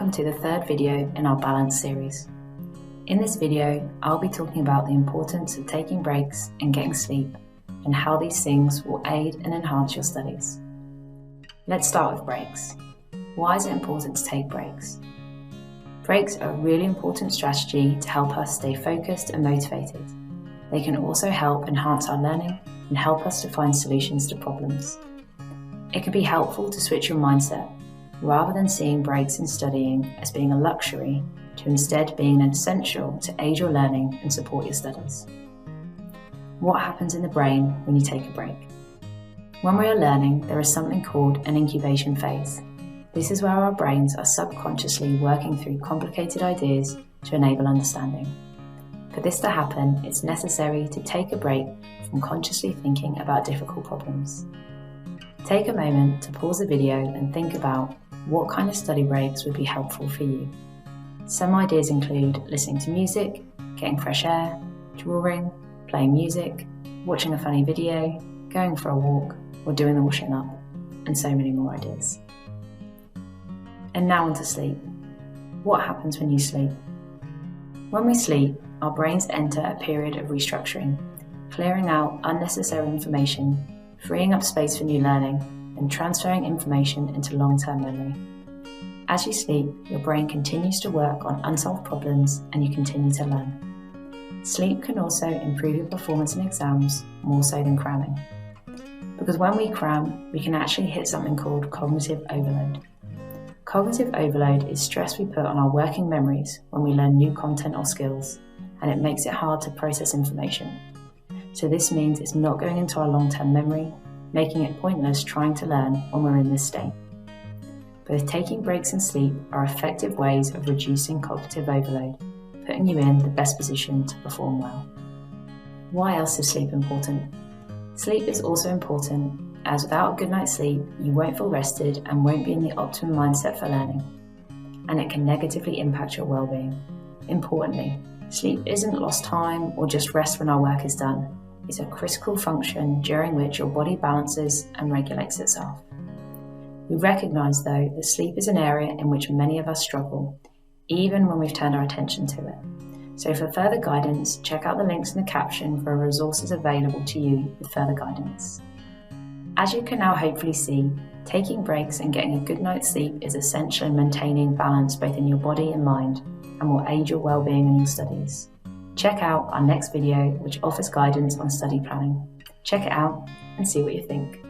Welcome to the third video in our Balance series. In this video, I'll be talking about the importance of taking breaks and getting sleep, and how these things will aid and enhance your studies. Let's start with breaks. Why is it important to take breaks? Breaks are a really important strategy to help us stay focused and motivated. They can also help enhance our learning and help us to find solutions to problems. It can be helpful to switch your mindset, rather than seeing breaks in studying as being a luxury, to instead being an essential to aid your learning and support your studies. What happens in the brain when you take a break? When we are learning, there is something called an incubation phase. This is where our brains are subconsciously working through complicated ideas to enable understanding. For this to happen, it's necessary to take a break from consciously thinking about difficult problems. Take a moment to pause the video and think about what kind of study breaks would be helpful for you. Some ideas include listening to music, getting fresh air, drawing, playing music, watching a funny video, going for a walk, or doing the washing up, and so many more ideas. And now on to sleep. What happens when you sleep? When we sleep, our brains enter a period of restructuring, clearing out unnecessary information, freeing up space for new learning, and transferring information into long-term memory. As you sleep, your brain continues to work on unsolved problems and you continue to learn. Sleep can also improve your performance in exams more so than cramming. Because when we cram, we can actually hit something called cognitive overload. Cognitive overload is stress we put on our working memories when we learn new content or skills, and it makes it hard to process information. So this means it's not going into our long-term memory, making it pointless trying to learn when we're in this state. Both taking breaks and sleep are effective ways of reducing cognitive overload, putting you in the best position to perform well. Why else is sleep important? Sleep is also important, as without a good night's sleep, you won't feel rested and won't be in the optimum mindset for learning, and it can negatively impact your well-being. Importantly, sleep isn't lost time or just rest when our work is done. It's a critical function during which your body balances and regulates itself. We recognise, though, that sleep is an area in which many of us struggle, even when we've turned our attention to it. So for further guidance, check out the links in the caption for resources available to you with further guidance. As you can now hopefully see, taking breaks and getting a good night's sleep is essential in maintaining balance both in your body and mind, and will aid your well-being in your studies. Check out our next video, which offers guidance on study planning. Check it out and see what you think.